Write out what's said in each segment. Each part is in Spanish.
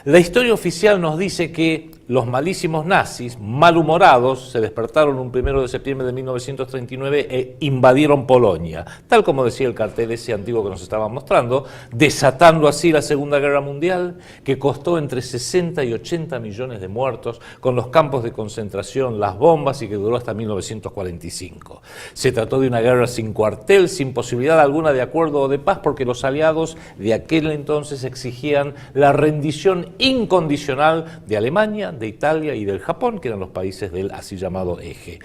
La historia oficial nos dice que los malísimos nazis, malhumorados, se despertaron un 1 de septiembre de 1939 e invadieron Polonia, tal como decía el cartel ese antiguo que nos estaban mostrando, desatando así la Segunda Guerra Mundial, que costó entre 60 y 80 millones de muertos, con los campos de concentración, las bombas, y que duró hasta 1945. Se trató de una guerra sin cuartel, sin posibilidad alguna de acuerdo o de paz, porque los aliados de aquel entonces exigían la rendición incondicional de Alemania, de Italia y del Japón, que eran los países del así llamado eje.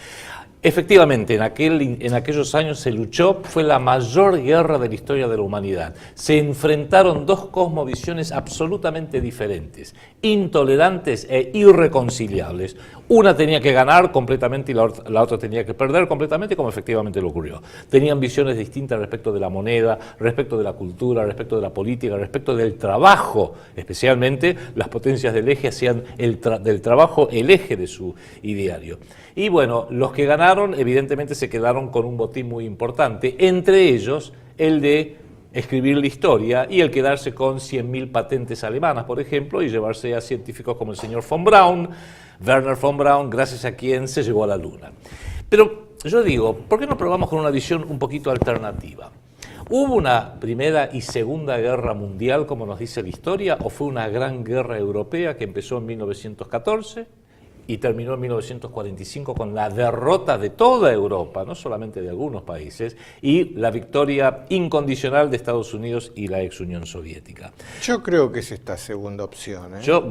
Efectivamente, en aquellos años se luchó, fue la mayor guerra de la historia de la humanidad. Se enfrentaron dos cosmovisiones absolutamente diferentes, intolerantes e irreconciliables. Una tenía que ganar completamente y la otra tenía que perder completamente, como efectivamente lo ocurrió. Tenían visiones distintas respecto de la moneda, respecto de la cultura, respecto de la política, respecto del trabajo. Especialmente las potencias del eje hacían del trabajo el eje de su ideario. Y bueno, los que ganaron evidentemente se quedaron con un botín muy importante, entre ellos el de escribir la historia y el quedarse con 100.000 patentes alemanas, por ejemplo, y llevarse a científicos como el señor von Braun, Werner von Braun, gracias a quien se llegó a la Luna. Pero yo digo, ¿por qué no probamos con una visión un poquito alternativa? ¿Hubo una Primera y Segunda Guerra Mundial, como nos dice la historia, o fue una gran guerra europea que empezó en 1914? Y terminó en 1945 con la derrota de toda Europa, no solamente de algunos países, y la victoria incondicional de Estados Unidos y la ex Unión Soviética. Yo creo que es esta segunda opción. Yo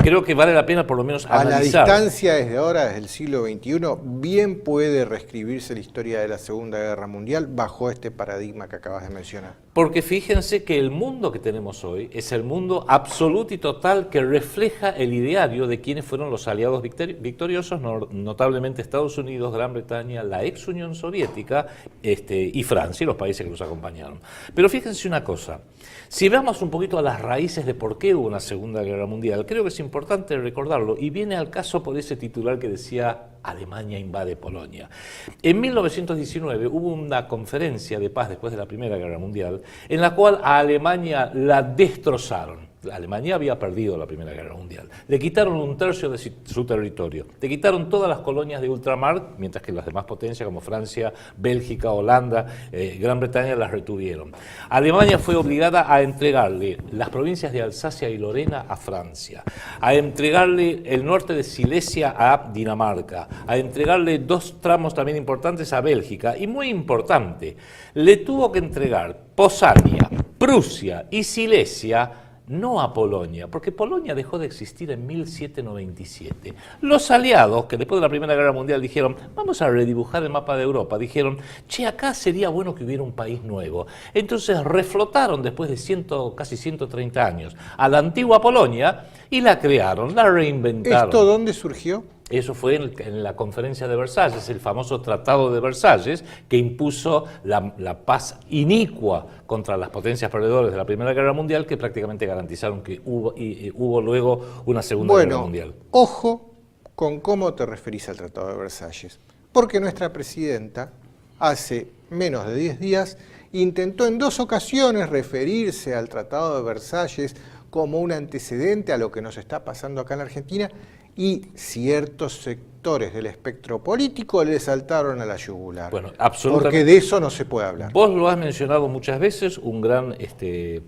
creo que vale la pena por lo menos analizar. A la distancia desde ahora, desde el siglo XXI, bien puede reescribirse la historia de la Segunda Guerra Mundial bajo este paradigma que acabas de mencionar. Porque fíjense que el mundo que tenemos hoy es el mundo absoluto y total que refleja el ideario de quienes fueron los aliados victoriosos, notablemente Estados Unidos, Gran Bretaña, la ex Unión Soviética y Francia y los países que los acompañaron. Pero fíjense una cosa, si vamos un poquito a las raíces de por qué hubo una Segunda Guerra Mundial, creo que es importante recordarlo, y viene al caso por ese titular que decía Alemania invade Polonia. En 1919 hubo una conferencia de paz después de la Primera Guerra Mundial en la cual a Alemania la destrozaron. Alemania había perdido la Primera Guerra Mundial. Le quitaron un tercio de su territorio. Le quitaron todas las colonias de ultramar, mientras que las demás potencias como Francia, Bélgica, Holanda, Gran Bretaña las retuvieron. Alemania fue obligada a entregarle las provincias de Alsacia y Lorena a Francia, a entregarle el norte de Silesia a Dinamarca, a entregarle dos tramos también importantes a Bélgica, y muy importante, le tuvo que entregar Posania, Prusia y Silesia, no a Polonia, porque Polonia dejó de existir en 1797. Los aliados, que después de la Primera Guerra Mundial dijeron, vamos a redibujar el mapa de Europa, dijeron, che, acá sería bueno que hubiera un país nuevo. Entonces reflotaron después de casi 130 años a la antigua Polonia y la crearon, la reinventaron. ¿Esto dónde surgió? Eso fue en la conferencia de Versalles, el famoso Tratado de Versalles, que impuso la paz inicua contra las potencias perdedoras de la Primera Guerra Mundial, que prácticamente garantizaron que hubo luego una Segunda Guerra Mundial. Ojo con cómo te referís al Tratado de Versalles, porque nuestra presidenta hace menos de 10 días intentó en 2 ocasiones referirse al Tratado de Versalles como un antecedente a lo que nos está pasando acá en la Argentina, y ciertos sectores del espectro político le saltaron a la yugular. Bueno, absolutamente. Porque de eso no se puede hablar. Vos lo has mencionado muchas veces, un gran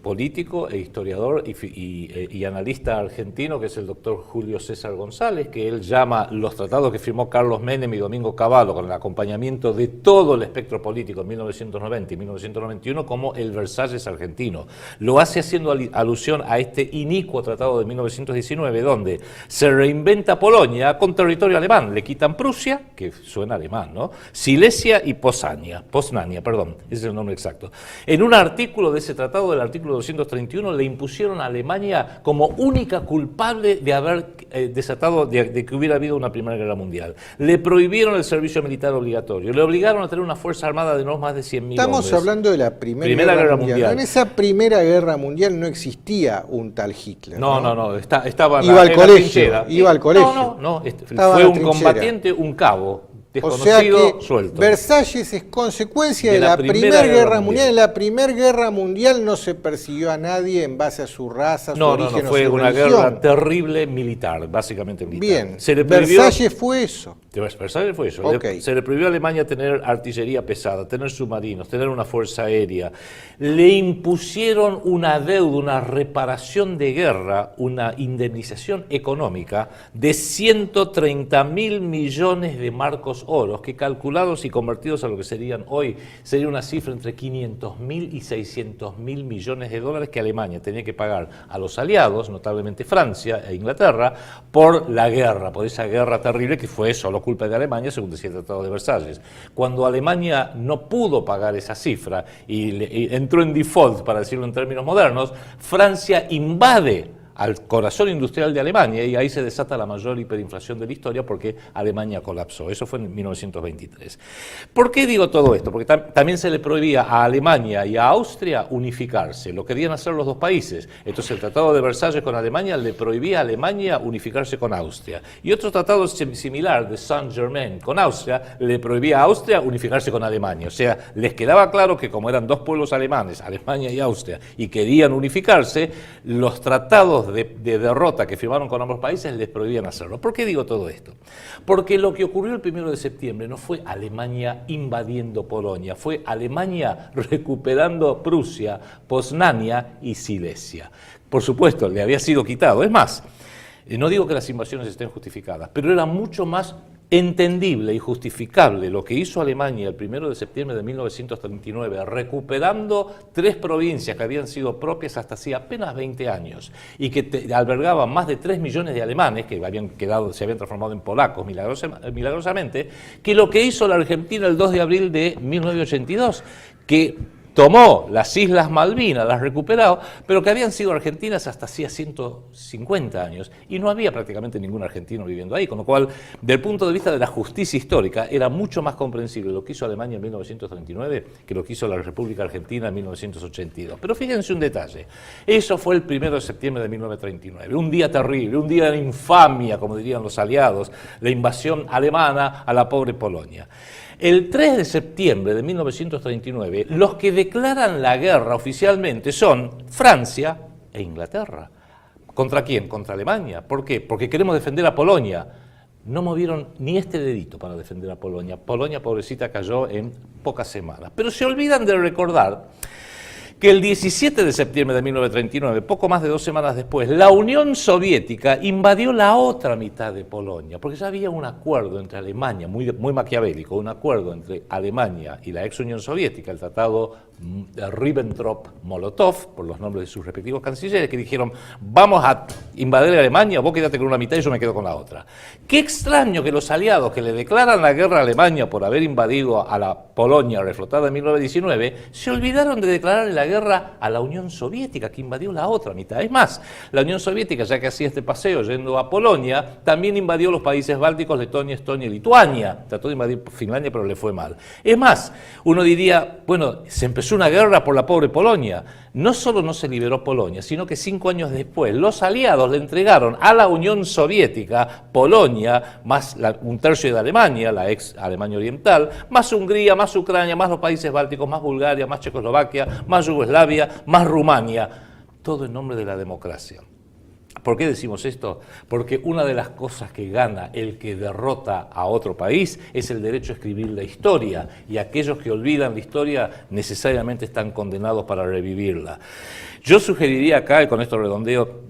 político e historiador y analista argentino, que es el doctor Julio César González, que él llama los tratados que firmó Carlos Menem y Domingo Cavallo con el acompañamiento de todo el espectro político en 1990 y 1991 como el Versalles argentino. Lo hace haciendo alusión a este inicuo tratado de 1919, donde se reinventa Polonia con territorio alemán. Le quitan Prusia, que suena alemán, ¿no? Silesia y Poznania, ese es el nombre exacto. En un artículo de ese tratado, del artículo 231, le impusieron a Alemania como única culpable de haber desatado, de que hubiera habido una Primera Guerra Mundial. Le prohibieron el servicio militar obligatorio, le obligaron a tener una fuerza armada de no más de 100.000 hombres. Estamos hablando de la Primera Guerra Mundial. En esa Primera Guerra Mundial no existía un tal Hitler. No, estaba iba al colegio. No, fue un combatiente, un cabo, desconocido, que suelto. Versalles es consecuencia de la Primera Guerra Mundial. En la Primera Guerra Mundial no se persiguió a nadie en base a su raza, su origen fue o su una religión. guerra terrible militar, básicamente militar. Bien, se le prohibió, Versalles fue eso. Versalles fue eso. Okay. Se le prohibió a Alemania tener artillería pesada, tener submarinos, tener una fuerza aérea. Le impusieron una deuda, una reparación de guerra, una indemnización económica de 130.000 millones de marcos oros, que calculados y convertidos a lo que serían hoy, sería una cifra entre 500.000 y 600.000 millones de dólares que Alemania tenía que pagar a los aliados, notablemente Francia e Inglaterra, por la guerra, por esa guerra terrible que fue solo culpa de Alemania, según decía el Tratado de Versalles. Cuando Alemania no pudo pagar esa cifra y entró en default, para decirlo en términos modernos, Francia invade al corazón industrial de Alemania y ahí se desata la mayor hiperinflación de la historia porque Alemania colapsó. Eso fue en 1923. ¿Por qué digo todo esto? Porque también se le prohibía a Alemania y a Austria unificarse. Lo querían hacer los dos países. Entonces el Tratado de Versalles con Alemania le prohibía a Alemania unificarse con Austria. Y otro tratado similar de Saint-Germain con Austria le prohibía a Austria unificarse con Alemania. O sea, les quedaba claro que como eran dos pueblos alemanes, Alemania y Austria, y querían unificarse, los tratados de derrota que firmaron con ambos países les prohibían hacerlo. ¿Por qué digo todo esto? Porque lo que ocurrió el 1 de septiembre no fue Alemania invadiendo Polonia, fue Alemania recuperando Prusia, Poznania y Silesia. Por supuesto, le había sido quitado. Es más, no digo que las invasiones estén justificadas, pero era mucho más entendible y justificable lo que hizo Alemania el 1 de septiembre de 1939, recuperando 3 provincias que habían sido propias hasta hacía apenas 20 años y que albergaban más de 3 millones de alemanes que se habían transformado en polacos milagrosamente, que lo que hizo la Argentina el 2 de abril de 1982, que tomó las Islas Malvinas, las recuperó, pero que habían sido argentinas hasta hacía 150 años y no había prácticamente ningún argentino viviendo ahí, con lo cual, desde el punto de vista de la justicia histórica, era mucho más comprensible lo que hizo Alemania en 1939 que lo que hizo la República Argentina en 1982. Pero fíjense un detalle, eso fue el 1 de septiembre de 1939, un día terrible, un día de infamia, como dirían los aliados, la invasión alemana a la pobre Polonia. El 3 de septiembre de 1939, los que declaran la guerra oficialmente son Francia e Inglaterra. ¿Contra quién? Contra Alemania. ¿Por qué? Porque queremos defender a Polonia. No movieron ni este dedito para defender a Polonia. Polonia, pobrecita, cayó en pocas semanas. Pero se olvidan de recordar que el 17 de septiembre de 1939, poco más de 2 semanas después, la Unión Soviética invadió la otra mitad de Polonia, porque ya había un acuerdo entre Alemania, muy maquiavélico, un acuerdo entre Alemania y la ex Unión Soviética, el tratado de Ribbentrop-Molotov, por los nombres de sus respectivos cancilleres, que dijeron, vamos a invadir Alemania, vos quédate con una mitad y yo me quedo con la otra. Qué extraño que los aliados que le declaran la guerra a Alemania por haber invadido a la Polonia reflotada en 1919, se olvidaron de declarar la guerra a la Unión Soviética, que invadió la otra mitad. Es más, la Unión Soviética, ya que hacía este paseo yendo a Polonia, también invadió los países bálticos, Letonia, Estonia y Lituania. Trató de invadir Finlandia, pero le fue mal. Es más, uno diría, bueno, se empezó una guerra por la pobre Polonia. No solo no se liberó Polonia, sino que 5 años después los aliados le entregaron a la Unión Soviética Polonia, más un tercio de Alemania, la ex Alemania Oriental, más Hungría, más Ucrania, más los países bálticos, más Bulgaria, más Checoslovaquia, más Yugoslavia, más Rumania, todo en nombre de la democracia. ¿Por qué decimos esto? Porque una de las cosas que gana el que derrota a otro país es el derecho a escribir la historia, y aquellos que olvidan la historia necesariamente están condenados para revivirla. Yo sugeriría acá, y con esto redondeo,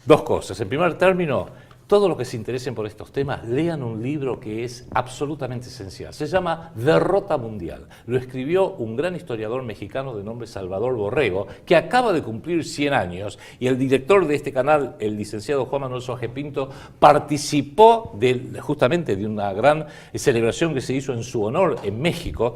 2 cosas. En primer término, todos los que se interesen por estos temas, lean un libro que es absolutamente esencial. Se llama Derrota Mundial. Lo escribió un gran historiador mexicano de nombre Salvador Borrego, que acaba de cumplir 100 años, y el director de este canal, el licenciado Juan Manuel Suárez Pinto, participó justamente de una gran celebración que se hizo en su honor en México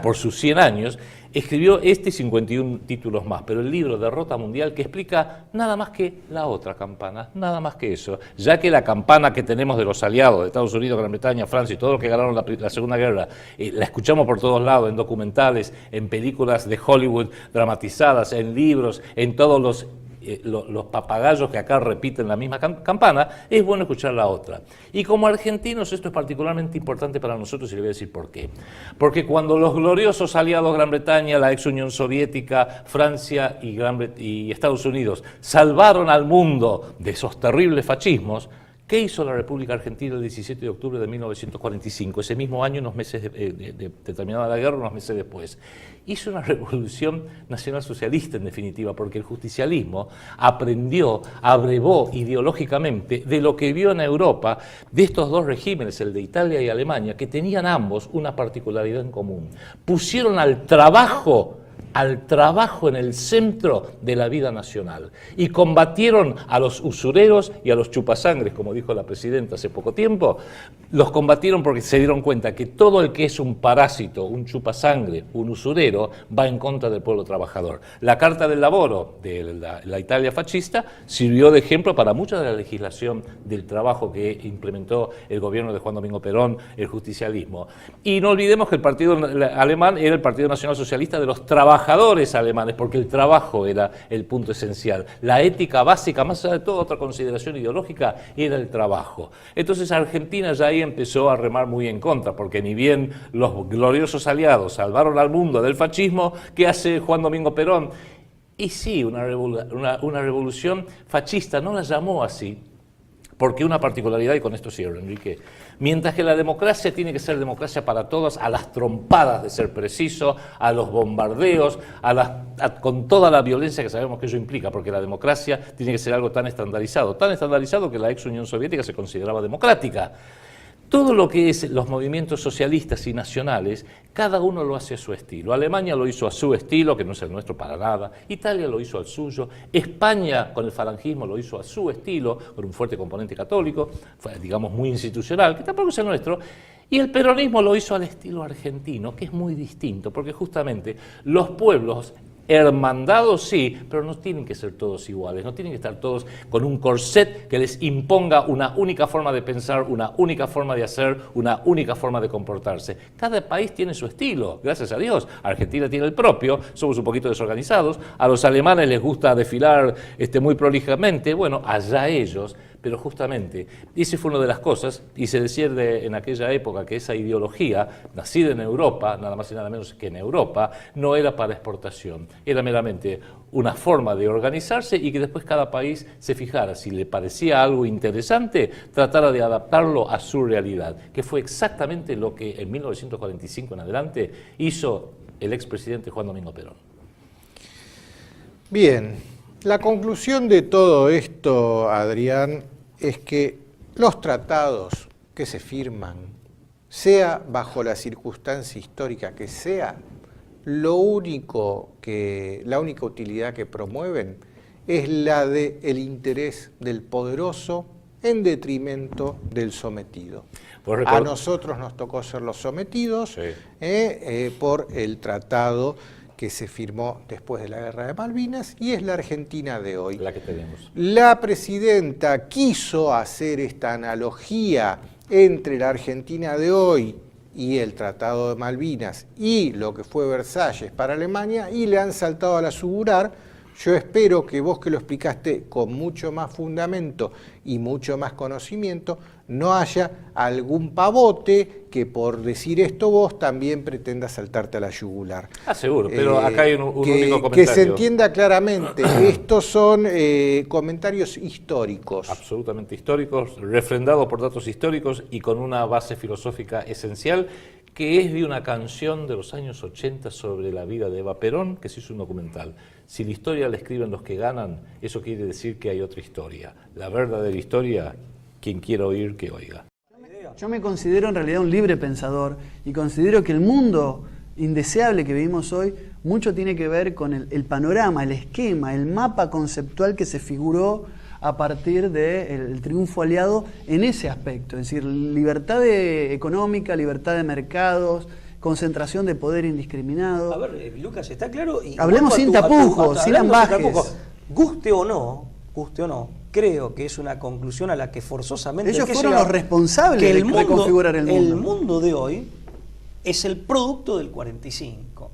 por sus 100 años. Escribió y 51 títulos más, pero el libro Derrota Mundial, que explica nada más que la otra campana, nada más que eso, ya que la campana que tenemos de los aliados de Estados Unidos, Gran Bretaña, Francia y todos los que ganaron la Segunda Guerra, la escuchamos por todos lados, en documentales, en películas de Hollywood dramatizadas, en libros, en todos los los papagayos que acá repiten la misma campana, es bueno escuchar la otra. Y como argentinos esto es particularmente importante para nosotros y le voy a decir por qué. Porque cuando los gloriosos aliados Gran Bretaña, la ex Unión Soviética, Francia y Estados Unidos salvaron al mundo de esos terribles fascismos, ¿qué hizo la República Argentina el 17 de octubre de 1945? Ese mismo año, unos meses de terminada la guerra, unos meses después. Hizo una revolución nacional socialista, en definitiva, porque el justicialismo aprendió, abrevó ideológicamente de lo que vio en Europa de estos dos regímenes, el de Italia y Alemania, que tenían ambos una particularidad en común. Pusieron al trabajo en el centro de la vida nacional y combatieron a los usureros y a los chupasangres, como dijo la presidenta hace poco tiempo. Los combatieron porque se dieron cuenta que todo el que es un parásito, un chupasangre, un usurero, va en contra del pueblo trabajador. La Carta del Lavoro de la Italia fascista sirvió de ejemplo para mucha de la legislación del trabajo que implementó el gobierno de Juan Domingo Perón, el justicialismo. Y no olvidemos que el partido alemán era el Partido Nacional Socialista de los trabajadores alemanes, porque el trabajo era el punto esencial. La ética básica, más allá de toda otra consideración ideológica, era el trabajo. Entonces Argentina ya ahí empezó a remar muy en contra, porque ni bien los gloriosos aliados salvaron al mundo del fascismo, ¿qué hace Juan Domingo Perón? Y sí, una revolución fascista, no la llamó así, porque una particularidad, y con esto cierro, Enrique, mientras que la democracia tiene que ser democracia para todos, a las trompadas de ser preciso, a los bombardeos, con toda la violencia que sabemos que ello implica, porque la democracia tiene que ser algo tan estandarizado que la ex Unión Soviética se consideraba democrática. Todo lo que es los movimientos socialistas y nacionales, cada uno lo hace a su estilo. Alemania lo hizo a su estilo, que no es el nuestro para nada. Italia lo hizo al suyo. España, con el falangismo, lo hizo a su estilo, con un fuerte componente católico, digamos muy institucional, que tampoco es el nuestro. Y el peronismo lo hizo al estilo argentino, que es muy distinto, porque justamente los pueblos hermandados sí, pero no tienen que ser todos iguales, no tienen que estar todos con un corset que les imponga una única forma de pensar, una única forma de hacer, una única forma de comportarse. Cada país tiene su estilo, gracias a Dios. Argentina tiene el propio, somos un poquito desorganizados, a los alemanes les gusta desfilar muy prolijamente, bueno, allá ellos. Pero justamente, esa fue una de las cosas, y se decía en aquella época que esa ideología, nacida en Europa, nada más y nada menos que en Europa, no era para exportación, era meramente una forma de organizarse y que después cada país se fijara, si le parecía algo interesante, tratara de adaptarlo a su realidad, que fue exactamente lo que en 1945 en adelante hizo el expresidente Juan Domingo Perón. Bien, la conclusión de todo esto, Adrián, es que los tratados que se firman, sea bajo la circunstancia histórica que sea, la única utilidad que promueven es la del interés del poderoso en detrimento del sometido. A nosotros nos tocó ser los sometidos, sí, por el tratado que se firmó después de la Guerra de Malvinas, y es la Argentina de hoy. La que tenemos. La presidenta quiso hacer esta analogía entre la Argentina de hoy y el Tratado de Malvinas y lo que fue Versalles para Alemania, y le han saltado a la yugular. Yo espero que vos, que lo explicaste con mucho más fundamento y mucho más conocimiento, no haya algún pavote que por decir esto vos también pretenda saltarte a la yugular. Seguro, pero acá hay un único comentario. Que se entienda claramente, estos son comentarios históricos. Absolutamente históricos, refrendados por datos históricos y con una base filosófica esencial, que es de una canción de los años 80 sobre la vida de Eva Perón, que se hizo un documental. Si la historia la escriben los que ganan, eso quiere decir que hay otra historia. La verdadera historia, quien quiera oír, que oiga. Yo me considero en realidad un libre pensador y considero que el mundo indeseable que vivimos hoy mucho tiene que ver con el panorama, el esquema, el mapa conceptual que se figuró a partir del triunfo aliado en ese aspecto. Es decir, libertad económica, libertad de mercados, concentración de poder indiscriminado. A ver, Lucas, ¿está claro? Y hablemos sin tapujos, sin ambajes. Guste o no, creo que es una conclusión a la que forzosamente... Ellos fueron los responsables de reconfigurar el mundo. El mundo de hoy es el producto del 45.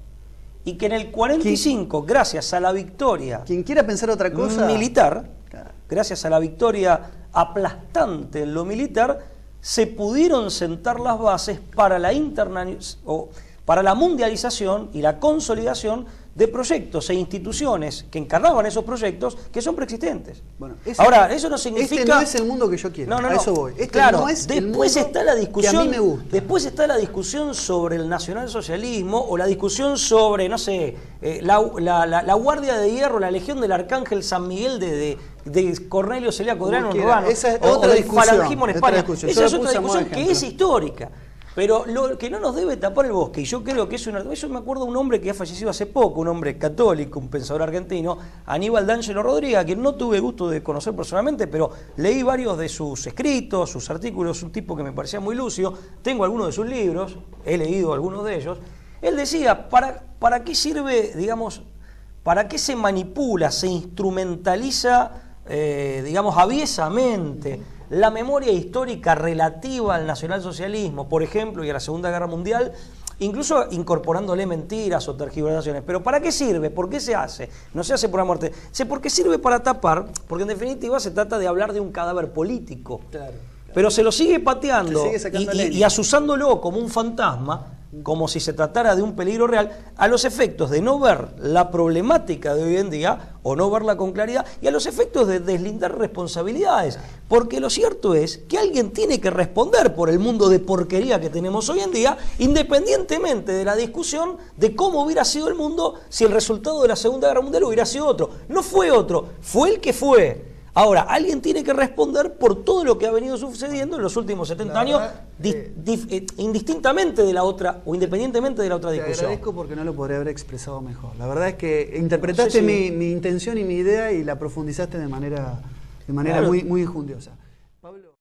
y que en el 45, gracias a la victoria Quien quiera pensar otra cosa militar, claro, gracias a la victoria aplastante en lo militar, se pudieron sentar las bases para para la mundialización y la consolidación de proyectos e instituciones que encarnaban esos proyectos que son preexistentes. Bueno, ahora, eso no significa... Este no es el mundo que yo quiero, a eso voy. Este claro, no es el después mundo está la discusión, que a mí me gusta. después está la discusión sobre el nacionalsocialismo o la discusión sobre, no sé, la Guardia de Hierro, la Legión del Arcángel San Miguel de Cornelio Celíaco Adriano Urbano, esa es o otra del discusión, falangismo en España. discusión. Esa Yo es la otra puse a modo de discusión que ejemplo. es histórica. Pero lo que no nos debe tapar el bosque, y yo creo que es una... Yo me acuerdo de un hombre que ha fallecido hace poco, un hombre católico, un pensador argentino, Aníbal D'Angelo Rodríguez, a quien no tuve gusto de conocer personalmente, pero leí varios de sus escritos, sus artículos, un tipo que me parecía muy lúcido, tengo algunos de sus libros, he leído algunos de ellos. Él decía, ¿para qué sirve, digamos, para qué se manipula, se instrumentaliza, digamos, aviesamente la memoria histórica relativa al nacionalsocialismo, por ejemplo, y a la Segunda Guerra Mundial, incluso incorporándole mentiras o tergiversaciones? ¿Pero para qué sirve? ¿Por qué se hace? No se hace por la muerte. Porque sirve para tapar, porque en definitiva se trata de hablar de un cadáver político. Claro. Pero se lo sigue pateando y asusándolo como un fantasma, como si se tratara de un peligro real, a los efectos de no ver la problemática de hoy en día, o no verla con claridad, y a los efectos de deslindar responsabilidades. Porque lo cierto es que alguien tiene que responder por el mundo de porquería que tenemos hoy en día, independientemente de la discusión de cómo hubiera sido el mundo si el resultado de la Segunda Guerra Mundial hubiera sido otro. No fue otro, fue el que fue. Ahora, alguien tiene que responder por todo lo que ha venido sucediendo en los últimos 70 años, indistintamente de la otra, o independientemente de la otra discusión. Te agradezco porque no lo podría haber expresado mejor. La verdad es que interpretaste mi intención y mi idea y la profundizaste de manera claro, muy enjundiosa. Pablo.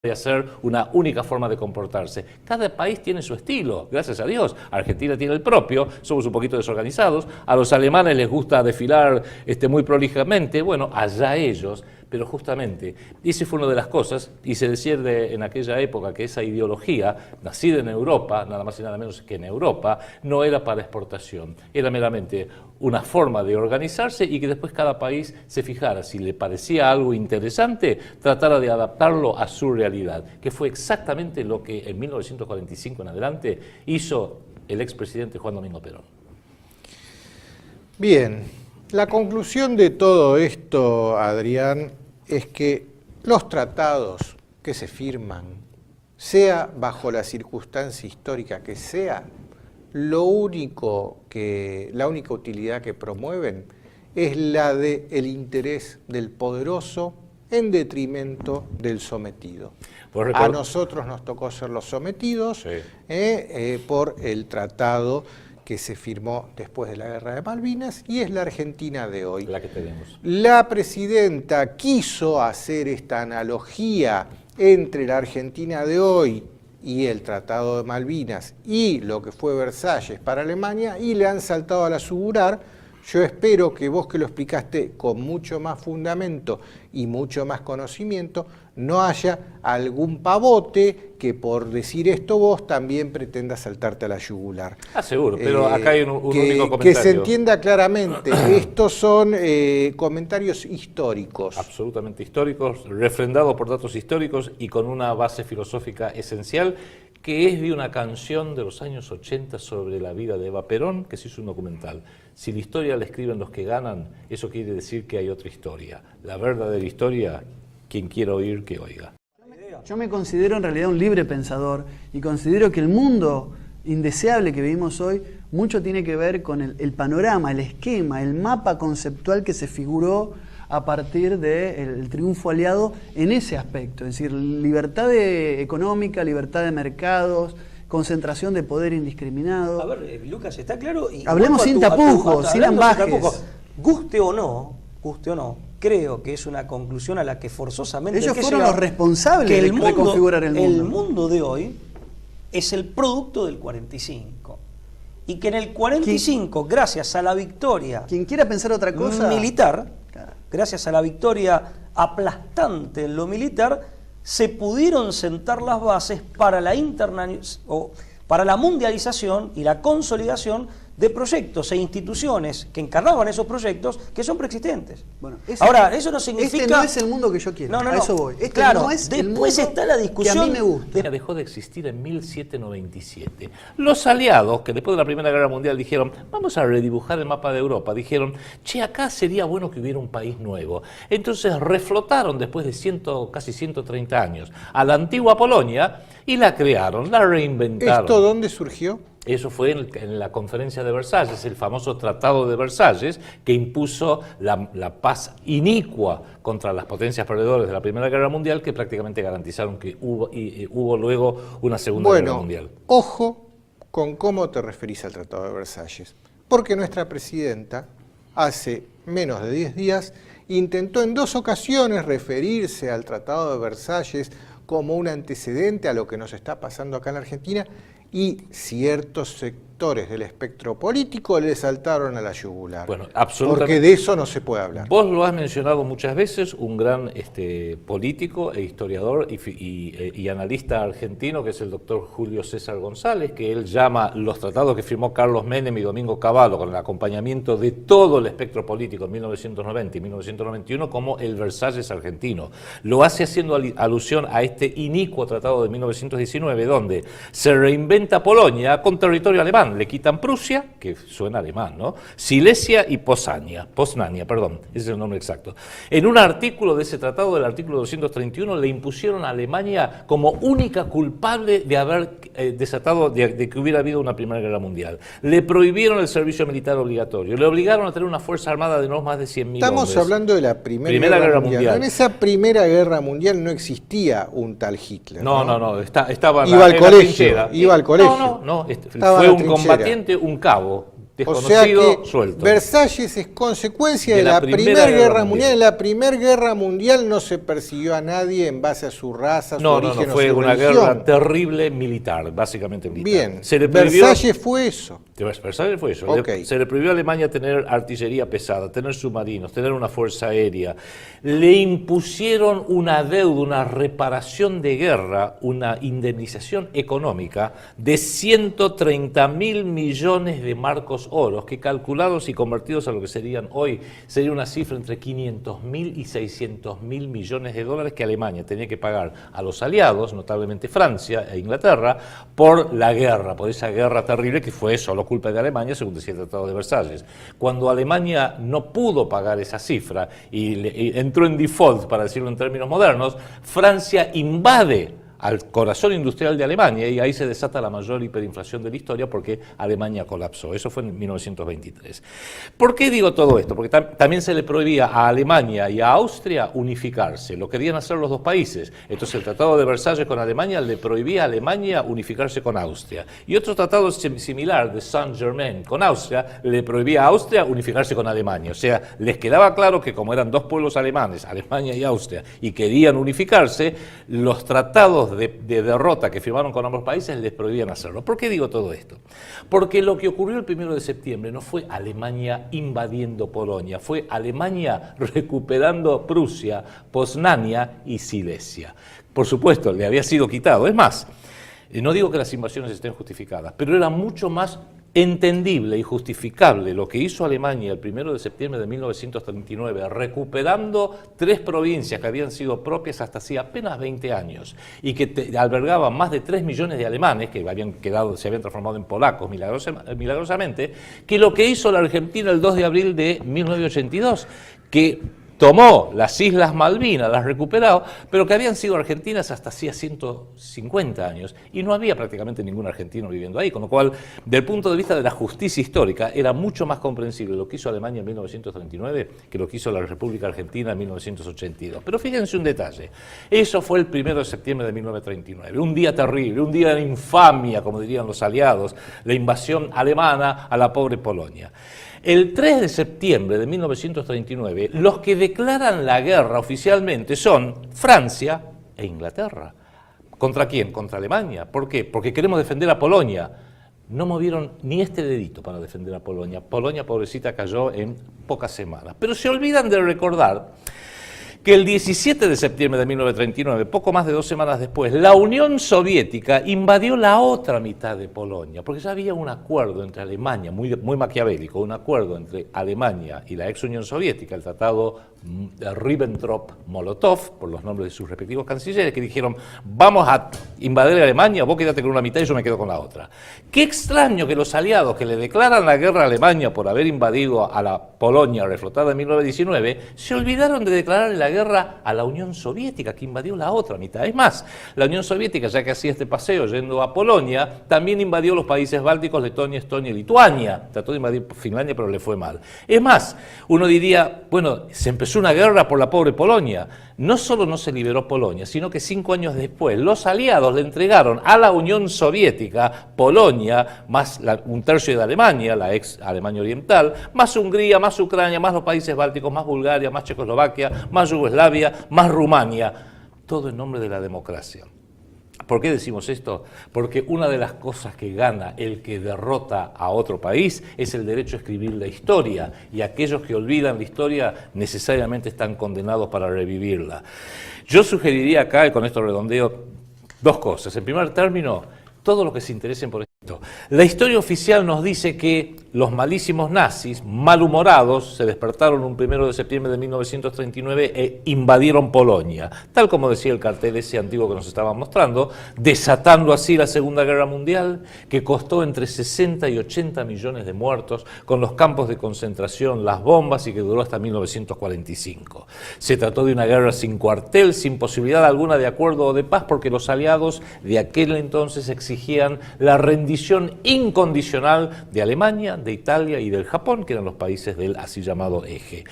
De hacer una única forma de comportarse. Cada país tiene su estilo, gracias a Dios. Argentina tiene el propio, somos un poquito desorganizados. A los alemanes les gusta desfilar muy prolijamente. Bueno, allá ellos. Pero justamente, esa fue una de las cosas, y se decía en aquella época que esa ideología, nacida en Europa, nada más y nada menos que en Europa, no era para exportación, era meramente una forma de organizarse y que después cada país se fijara, si le parecía algo interesante, tratara de adaptarlo a su realidad, que fue exactamente lo que en 1945 en adelante hizo el expresidente Juan Domingo Perón. Bien, la conclusión de todo esto, Adrián, es que los tratados que se firman, sea bajo la circunstancia histórica que sea, la única utilidad que promueven es la del interés del poderoso en detrimento del sometido. A nosotros nos tocó ser los sometidos por el tratado que se firmó después de la Guerra de Malvinas, y es la Argentina de hoy. La que tenemos. La presidenta quiso hacer esta analogía entre la Argentina de hoy y el Tratado de Malvinas y lo que fue Versalles para Alemania, y le han saltado a la yugular. Yo espero que vos, que lo explicaste con mucho más fundamento y mucho más conocimiento, no haya algún pavote que por decir esto vos también pretenda saltarte a la yugular. Seguro, pero acá hay un único comentario. Que se entienda claramente, estos son comentarios históricos. Absolutamente históricos, refrendados por datos históricos y con una base filosófica esencial, que es de una canción de los años 80 sobre la vida de Eva Perón, que se hizo un documental. Si la historia la escriben los que ganan, eso quiere decir que hay otra historia. La verdadera historia, quien quiera oír, que oiga. Yo me considero en realidad un libre pensador y considero que el mundo indeseable que vivimos hoy mucho tiene que ver con el panorama, el esquema, el mapa conceptual que se figuró a partir del triunfo aliado en ese aspecto. Es decir, libertad económica, libertad de mercados, concentración de poder indiscriminado. A ver, Lucas, está claro. Y hablemos sin tapujos, sin ambajes. Guste o no, creo que es una conclusión a la que forzosamente... Ellos fueron los responsables de configurar el mundo. El mundo de hoy es el producto del 45. Y que en el 45, gracias a la victoria... Quien quiera pensar otra cosa... militar, gracias a la victoria aplastante en lo militar, se pudieron sentar las bases para para la mundialización y la consolidación de proyectos e instituciones que encarnaban esos proyectos que son preexistentes. Bueno, ahora, eso no significa... Este no es el mundo que yo quiero, a eso voy. Este claro, no es el después mundo está la discusión... que a mí me gusta. Dejó de existir en 1797. Los aliados, que después de la Primera Guerra Mundial dijeron, vamos a redibujar el mapa de Europa, dijeron, che, acá sería bueno que hubiera un país nuevo. Entonces reflotaron después de casi 130 años a la antigua Polonia y la crearon, la reinventaron. ¿Esto dónde surgió? Eso fue en la conferencia de Versalles, el famoso Tratado de Versalles, que impuso la paz inicua contra las potencias perdedoras de la Primera Guerra Mundial, que prácticamente garantizaron que hubo luego una Segunda Guerra Mundial. Ojo con cómo te referís al Tratado de Versalles, porque nuestra presidenta hace menos de 10 días intentó en 2 ocasiones referirse al Tratado de Versalles como un antecedente a lo que nos está pasando acá en la Argentina, y ciertos sectores del espectro político le saltaron a la yugular. Bueno, absolutamente. Porque de eso no se puede hablar. Vos lo has mencionado muchas veces, un gran político e historiador y analista argentino, que es el doctor Julio César González, que él llama los tratados que firmó Carlos Menem y Domingo Cavallo con el acompañamiento de todo el espectro político en 1990 y 1991 como el Versalles argentino. Lo hace haciendo alusión a este inicuo tratado de 1919, donde se reinventa Polonia con territorio alemán. Le quitan Prusia, que suena alemán, ¿no? Silesia y Poznania, ese es el nombre exacto. En un artículo de ese tratado, del artículo 231, le impusieron a Alemania como única culpable de haber desatado, de que hubiera habido una Primera Guerra Mundial. Le prohibieron el servicio militar obligatorio, le obligaron a tener una fuerza armada de no más de 100.000 hombres. Estamos hablando de la Primera Guerra Mundial. En esa Primera Guerra Mundial no existía un tal Hitler. No, estaba iba al colegio. No, fue un combatiente, un cabo desconocido, o sea que suelto. Versalles es consecuencia de la Primera Guerra Mundial. En la Primera Guerra Mundial no se persiguió a nadie en base a su raza, su origen o su religión. Fue una guerra terrible militar, básicamente militar. Bien, Versalles fue eso. Versalles fue eso. Okay. Se le prohibió a Alemania tener artillería pesada, tener submarinos, tener una fuerza aérea. Le impusieron una deuda, una reparación de guerra, una indemnización económica de 130.000 millones de marcos oros, que calculados y convertidos a lo que serían hoy, sería una cifra entre 500.000 y 600.000 millones de dólares que Alemania tenía que pagar a los aliados, notablemente Francia e Inglaterra, por la guerra, por esa guerra terrible que fue solo culpa de Alemania, según decía el Tratado de Versalles. Cuando Alemania no pudo pagar esa cifra y entró en default, para decirlo en términos modernos, Francia invade al corazón industrial de Alemania y ahí se desata la mayor hiperinflación de la historia porque Alemania colapsó. Eso fue en 1923. ¿Por qué digo todo esto? Porque también se le prohibía a Alemania y a Austria unificarse. Lo querían hacer los dos países. Entonces el Tratado de Versalles con Alemania le prohibía a Alemania unificarse con Austria. Y otro tratado similar de Saint-Germain con Austria le prohibía a Austria unificarse con Alemania. O sea, les quedaba claro que como eran dos pueblos alemanes, Alemania y Austria, y querían unificarse, los tratados de derrota que firmaron con ambos países les prohibían hacerlo. ¿Por qué digo todo esto? Porque lo que ocurrió el 1 de septiembre no fue Alemania invadiendo Polonia, fue Alemania recuperando Prusia, Poznania y Silesia. Por supuesto, le había sido quitado. Es más, no digo que las invasiones estén justificadas, pero era mucho más entendible y justificable lo que hizo Alemania el 1 de septiembre de 1939, recuperando 3 provincias que habían sido propias hasta hacía apenas 20 años y que albergaban más de 3 millones de alemanes que se habían transformado en polacos milagrosamente, que lo que hizo la Argentina el 2 de abril de 1982, que tomó las Islas Malvinas, las recuperó, pero que habían sido argentinas hasta hacía 150 años y no había prácticamente ningún argentino viviendo ahí, con lo cual, del punto de vista de la justicia histórica, era mucho más comprensible lo que hizo Alemania en 1939 que lo que hizo la República Argentina en 1982. Pero fíjense un detalle, eso fue el 1 de septiembre de 1939, un día terrible, un día de infamia, como dirían los aliados, la invasión alemana a la pobre Polonia. El 3 de septiembre de 1939, los que declaran la guerra oficialmente son Francia e Inglaterra. ¿Contra quién? Contra Alemania. ¿Por qué? Porque queremos defender a Polonia. No movieron ni este dedito para defender a Polonia. Polonia, pobrecita, cayó en pocas semanas. Pero se olvidan de recordar que el 17 de septiembre de 1939, poco más de 2 semanas después, la Unión Soviética invadió la otra mitad de Polonia, porque ya había un acuerdo entre Alemania, muy maquiavélico, un acuerdo entre Alemania y la ex Unión Soviética, el tratado Ribbentrop-Molotov, por los nombres de sus respectivos cancilleres, que dijeron, vamos a invadir Alemania, vos quédate con una mitad y yo me quedo con la otra. Qué extraño que los aliados que le declaran la guerra a Alemania por haber invadido a la Polonia reflotada en 1919, se olvidaron de declararle la guerra a la Unión Soviética, que invadió la otra mitad. Es más, la Unión Soviética, ya que hacía este paseo yendo a Polonia, también invadió los países bálticos, Letonia, Estonia y Lituania. Trató de invadir Finlandia, pero le fue mal. Es más, uno diría, bueno, se empezó una guerra por la pobre Polonia. No solo no se liberó Polonia, sino que 5 años después los aliados le entregaron a la Unión Soviética Polonia, más un tercio de Alemania, la ex Alemania Oriental, más Hungría, más Ucrania, más los países bálticos, más Bulgaria, más Checoslovaquia, más Yugoslavia, más Rumania. Todo en nombre de la democracia. ¿Por qué decimos esto? Porque una de las cosas que gana el que derrota a otro país es el derecho a escribir la historia, y aquellos que olvidan la historia necesariamente están condenados para revivirla. Yo sugeriría acá, y con esto redondeo, 2 cosas. En primer término, todos los que se interesen por esto. La historia oficial nos dice que los malísimos nazis, malhumorados, se despertaron un 1 de septiembre de 1939 e invadieron Polonia, tal como decía el cartel ese antiguo que nos estaban mostrando, desatando así la Segunda Guerra Mundial, que costó entre 60 y 80 millones de muertos, con los campos de concentración, las bombas, y que duró hasta 1945. Se trató de una guerra sin cuartel, sin posibilidad alguna de acuerdo o de paz, porque los aliados de aquel entonces exigían la rendición incondicional de Alemania, de Italia y del Japón, que eran los países del así llamado eje.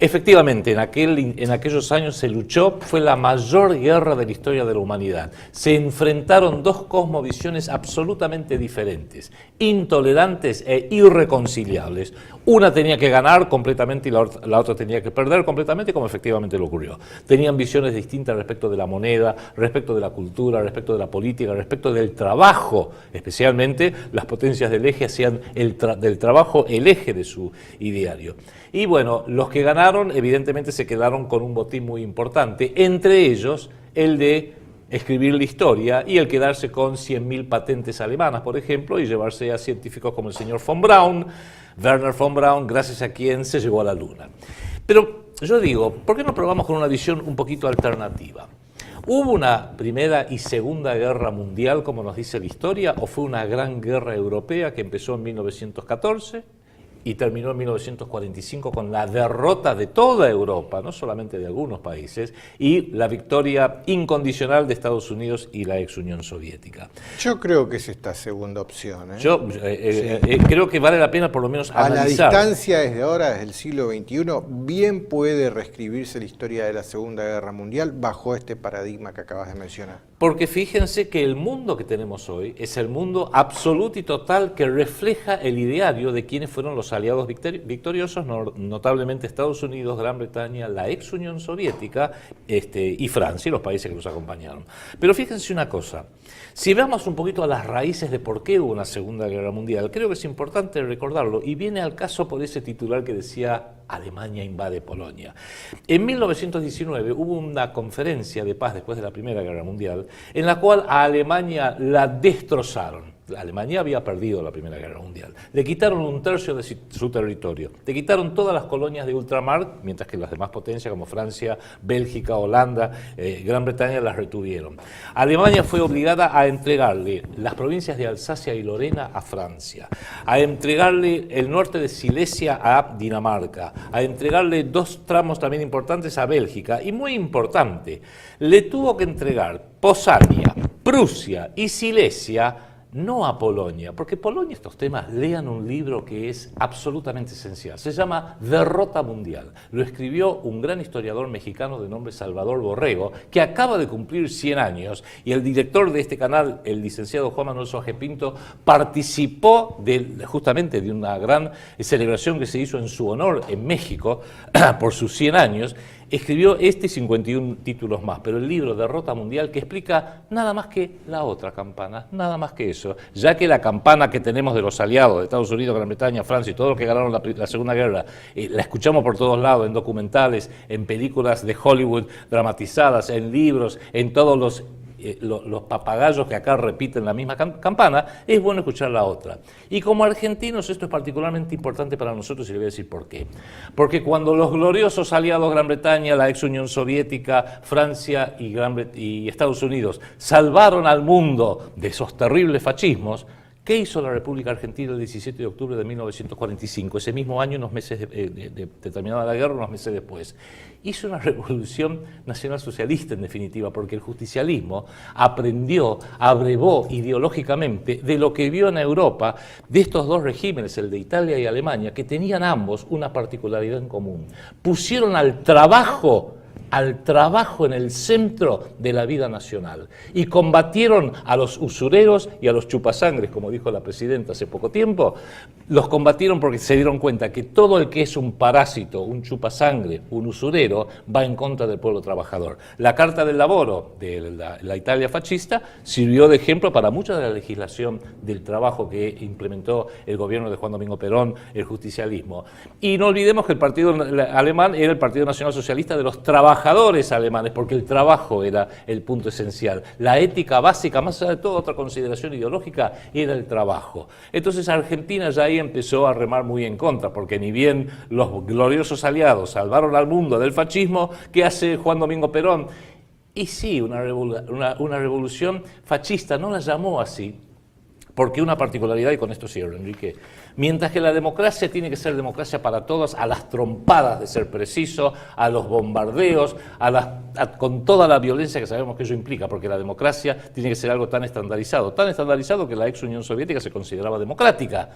Efectivamente, en aquellos años se luchó, fue la mayor guerra de la historia de la humanidad. Se enfrentaron 2 cosmovisiones absolutamente diferentes, intolerantes e irreconciliables. Una tenía que ganar completamente y la otra tenía que perder completamente, como efectivamente lo ocurrió. Tenían visiones distintas respecto de la moneda, respecto de la cultura, respecto de la política, respecto del trabajo. Especialmente las potencias del eje hacían del trabajo el eje de su ideario. Y bueno, los que ganaron evidentemente se quedaron con un botín muy importante, entre ellos el de escribir la historia y el quedarse con 100.000 patentes alemanas, por ejemplo, y llevarse a científicos como el señor von Braun, Werner von Braun, gracias a quien se llegó a la Luna. Pero yo digo, ¿por qué no probamos con una visión un poquito alternativa? ¿Hubo una Primera y Segunda Guerra Mundial, como nos dice la historia, o fue una gran guerra europea que empezó en 1914? Y terminó en 1945 con la derrota de toda Europa, no solamente de algunos países, y la victoria incondicional de Estados Unidos y la ex Unión Soviética. Yo creo que es esta segunda opción. Yo creo que vale la pena por lo menos analizar. A la distancia desde ahora, desde el siglo XXI, bien puede reescribirse la historia de la Segunda Guerra Mundial bajo este paradigma que acabas de mencionar. Porque fíjense que el mundo que tenemos hoy es el mundo absoluto y total que refleja el ideario de quienes fueron los aliados victoriosos, notablemente Estados Unidos, Gran Bretaña, la ex Unión Soviética y Francia y los países que los acompañaron. Pero fíjense una cosa, si vamos un poquito a las raíces de por qué hubo una Segunda Guerra Mundial, creo que es importante recordarlo, y viene al caso por ese titular que decía Alemania invade Polonia. En 1919 hubo una conferencia de paz después de la Primera Guerra Mundial en la cual a Alemania la destrozaron. Alemania había perdido la Primera Guerra Mundial. Le quitaron un tercio de su territorio. Le quitaron todas las colonias de ultramar, mientras que las demás potencias como Francia, Bélgica, Holanda, Gran Bretaña las retuvieron. Alemania fue obligada a entregarle las provincias de Alsacia y Lorena a Francia, a entregarle el norte de Silesia a Dinamarca, a entregarle 2 tramos también importantes a Bélgica, y muy importante, le tuvo que entregar Posania, Prusia y Silesia, no a Polonia, porque Polonia, estos temas, lean un libro que es absolutamente esencial. Se llama Derrota Mundial. Lo escribió un gran historiador mexicano de nombre Salvador Borrego, que acaba de cumplir 100 años, y el director de este canal, el licenciado Juan Manuel Soaje Pinto, participó justamente de una gran celebración que se hizo en su honor en México por sus 100 años. escribió este y 51 títulos más, pero el libro Derrota Mundial, que explica nada más que la otra campana, nada más que eso, ya que la campana que tenemos de los aliados, de Estados Unidos, Gran Bretaña, Francia y todos los que ganaron la Segunda Guerra, la escuchamos por todos lados, en documentales, en películas de Hollywood dramatizadas, en libros, en todos los papagayos que acá repiten la misma campana, es bueno escuchar la otra. Y como argentinos esto es particularmente importante para nosotros y le voy a decir por qué. Porque cuando los gloriosos aliados Gran Bretaña, la ex Unión Soviética, Francia y Estados Unidos salvaron al mundo de esos terribles fascismos, ¿qué hizo la República Argentina el 17 de octubre de 1945? Ese mismo año, unos meses de terminada la guerra, unos meses después. Hizo una revolución nacionalsocialista, en definitiva, porque el justicialismo aprendió, abrevó ideológicamente de lo que vio en Europa de estos dos regímenes, el de Italia y Alemania, que tenían ambos una particularidad en común. Pusieron al trabajo en el centro de la vida nacional y combatieron a los usureros y a los chupasangres, como dijo la presidenta hace poco tiempo. Los combatieron porque se dieron cuenta que todo el que es un parásito, un chupasangre, un usurero, va en contra del pueblo trabajador. La Carta del Lavoro de la Italia fascista sirvió de ejemplo para mucha de la legislación del trabajo que implementó el gobierno de Juan Domingo Perón, el justicialismo. Y no olvidemos que el partido alemán era el Partido Nacional Socialista de los trabajadores alemanes, porque el trabajo era el punto esencial. La ética básica, más allá de toda otra consideración ideológica, era el trabajo. Entonces Argentina ya ahí empezó a remar muy en contra, porque ni bien los gloriosos aliados salvaron al mundo del fascismo, ¿qué hace Juan Domingo Perón? Y sí, una revolución fascista, no la llamó así, porque una particularidad, y con esto cierro, Enrique, mientras que la democracia tiene que ser democracia para todos, a las trompadas de ser preciso, a los bombardeos, con toda la violencia que sabemos que ello implica, porque la democracia tiene que ser algo tan estandarizado que la ex Unión Soviética se consideraba democrática.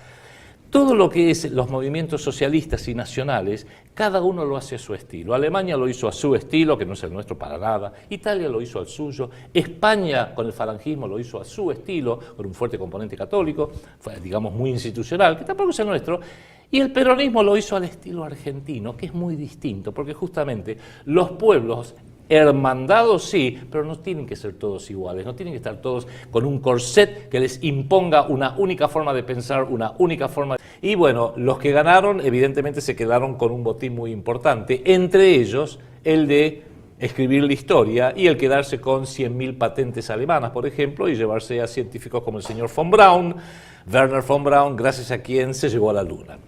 Todo lo que es los movimientos socialistas y nacionales, cada uno lo hace a su estilo. Alemania lo hizo a su estilo, que no es el nuestro para nada. Italia lo hizo al suyo. España, con el falangismo, lo hizo a su estilo, con un fuerte componente católico, digamos muy institucional, que tampoco es el nuestro. Y el peronismo lo hizo al estilo argentino, que es muy distinto, porque justamente los pueblos hermandados sí, pero no tienen que ser todos iguales, no tienen que estar todos con un corset que les imponga una única forma de pensar, una única forma de... Y bueno, los que ganaron evidentemente se quedaron con un botín muy importante, entre ellos el de escribir la historia y el quedarse con 100.000 patentes alemanas, por ejemplo, y llevarse a científicos como el señor von Braun, Werner von Braun, gracias a quien se llegó a la Luna.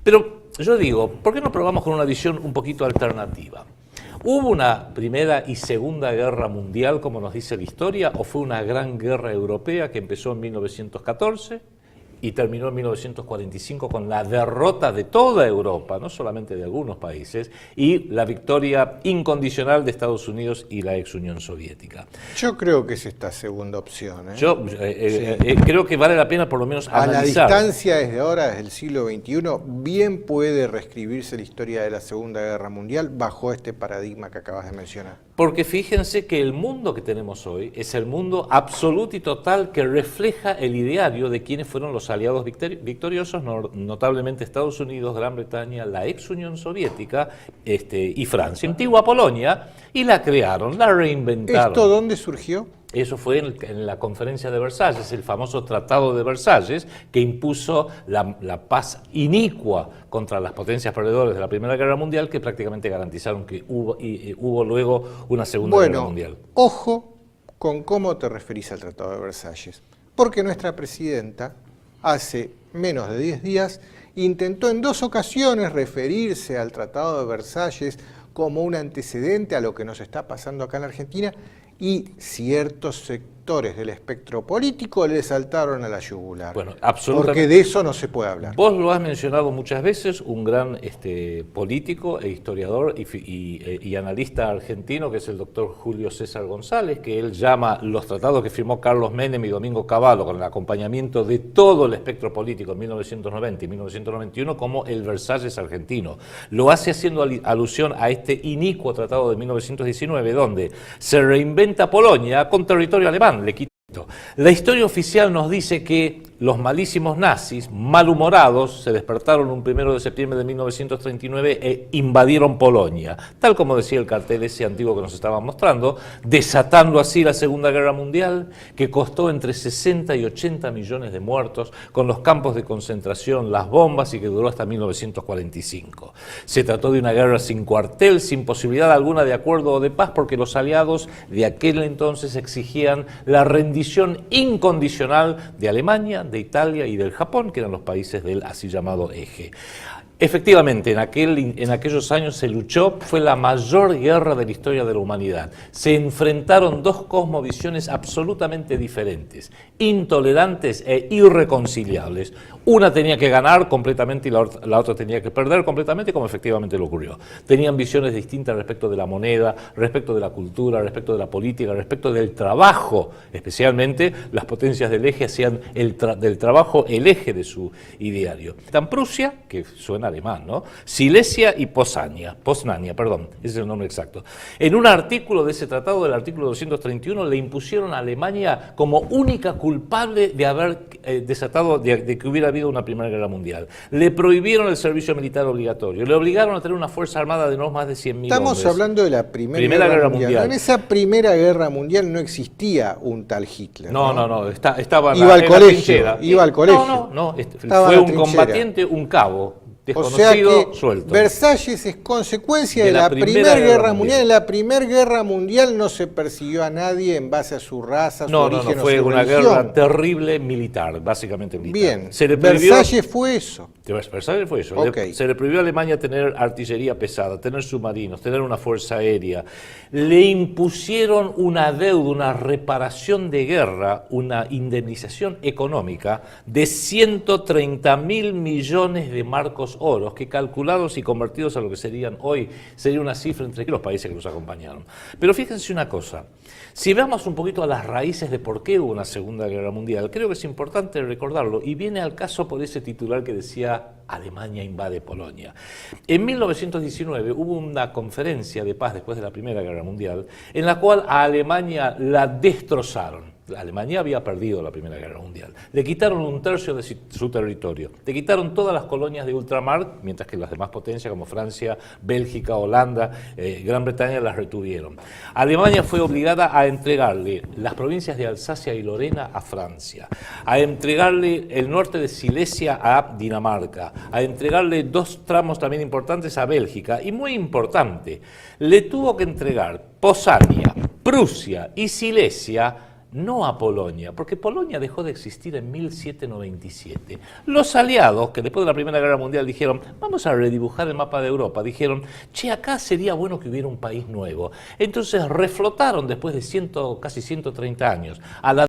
Pero yo digo, ¿por qué no probamos con una visión un poquito alternativa? ¿Hubo una Primera y Segunda Guerra Mundial, como nos dice la historia, o fue una gran guerra europea que empezó en 1914 y terminó en 1945 con la derrota de toda Europa, no solamente de algunos países, y la victoria incondicional de Estados Unidos y la ex Unión Soviética? Yo creo que es esta segunda opción. Yo creo que vale la pena por lo menos analizar. A la distancia desde ahora, desde el siglo XXI, bien puede reescribirse la historia de la Segunda Guerra Mundial bajo este paradigma que acabas de mencionar. Porque fíjense que el mundo que tenemos hoy es el mundo absoluto y total que refleja el ideario de quienes fueron los aliados victoriosos, notablemente Estados Unidos, Gran Bretaña, la ex Unión Soviética y Francia, antigua Polonia, y la crearon, la reinventaron. ¿Esto dónde surgió? Eso fue en la conferencia de Versalles, el famoso Tratado de Versalles, que impuso la paz inicua contra las potencias perdedoras de la Primera Guerra Mundial, que prácticamente garantizaron que hubo luego una Segunda Guerra Mundial. Ojo con cómo te referís al Tratado de Versalles, porque nuestra presidenta hace menos de 10 días intentó en 2 ocasiones referirse al Tratado de Versalles como un antecedente a lo que nos está pasando acá en la Argentina, y ciertos sectores del espectro político le saltaron a la yugular. Bueno, absolutamente. Porque de eso no se puede hablar. Vos lo has mencionado muchas veces, un gran político e historiador y analista argentino, que es el doctor Julio César González, que él llama los tratados que firmó Carlos Menem y Domingo Cavallo con el acompañamiento de todo el espectro político en 1990 y 1991 como el Versalles argentino. Lo hace haciendo alusión a este inicuo tratado de 1919, donde se reinventa Polonia con territorio alemán, le quito. La historia oficial nos dice que los malísimos nazis, malhumorados, se despertaron un 1 de septiembre de 1939 e invadieron Polonia, tal como decía el cartel ese antiguo que nos estaban mostrando, desatando así la Segunda Guerra Mundial, que costó entre 60 y 80 millones de muertos, con los campos de concentración, las bombas, y que duró hasta 1945. Se trató de una guerra sin cuartel, sin posibilidad alguna de acuerdo o de paz, porque los aliados de aquel entonces exigían la rendición incondicional de Alemania, de Italia y del Japón, que eran los países del así llamado eje. Efectivamente, en aquellos años se luchó, fue la mayor guerra de la historia de la humanidad. Se enfrentaron dos cosmovisiones absolutamente diferentes, intolerantes e irreconciliables. Una tenía que ganar completamente y la otra tenía que perder completamente, como efectivamente lo ocurrió. Tenían visiones distintas respecto de la moneda, respecto de la cultura, respecto de la política, respecto del trabajo. Especialmente las potencias del eje hacían del trabajo el eje de su ideario. Tan Prusia, que suena alemán, ¿no? Silesia y Poznania, ese es el nombre exacto. En un artículo de ese tratado, del artículo 231, le impusieron a Alemania como única culpable de haber desatado, de que hubiera habido una Primera Guerra Mundial. Le prohibieron el servicio militar obligatorio, le obligaron a tener una fuerza armada de no más de 100.000 hombres. Estamos hablando de la Primera Guerra Mundial. En esa Primera Guerra Mundial no existía un tal Hitler. No, estaba iba al colegio. No, fue un combatiente, un cabo. Desconocido, o sea que suelto. Versalles es consecuencia de la Primera Guerra Mundial. En la Primera Guerra Mundial no se persiguió a nadie en base a su raza, su origen o fue su una religión. guerra terrible militar, básicamente militar. Bien, se le prohibió, Versalles fue eso. Versalles fue eso. Okay. Se le prohibió a Alemania tener artillería pesada, tener submarinos, tener una fuerza aérea. Le impusieron una deuda, una reparación de guerra, una indemnización económica de 130.000 millones de marcos oros, que calculados y convertidos a lo que serían hoy, sería una cifra entre los países que los acompañaron. Pero fíjense una cosa, si vamos un poquito a las raíces de por qué hubo una Segunda Guerra Mundial, creo que es importante recordarlo, y viene al caso por ese titular que decía Alemania invade Polonia. En 1919 hubo una conferencia de paz después de la Primera Guerra Mundial, en la cual a Alemania la destrozaron. Alemania había perdido la Primera Guerra Mundial. Le quitaron un tercio de su territorio. Le quitaron todas las colonias de ultramar, mientras que las demás potencias como Francia, Bélgica, Holanda, Gran Bretaña las retuvieron. Alemania fue obligada a entregarle las provincias de Alsacia y Lorena a Francia, a entregarle el norte de Silesia a Dinamarca, a entregarle dos tramos también importantes a Bélgica, y muy importante, le tuvo que entregar Poznania, Prusia y Silesia, no a Polonia, porque Polonia dejó de existir en 1797. Los aliados, que después de la Primera Guerra Mundial dijeron, vamos a redibujar el mapa de Europa, dijeron, che, acá sería bueno que hubiera un país nuevo. Entonces reflotaron después de casi 130 años a la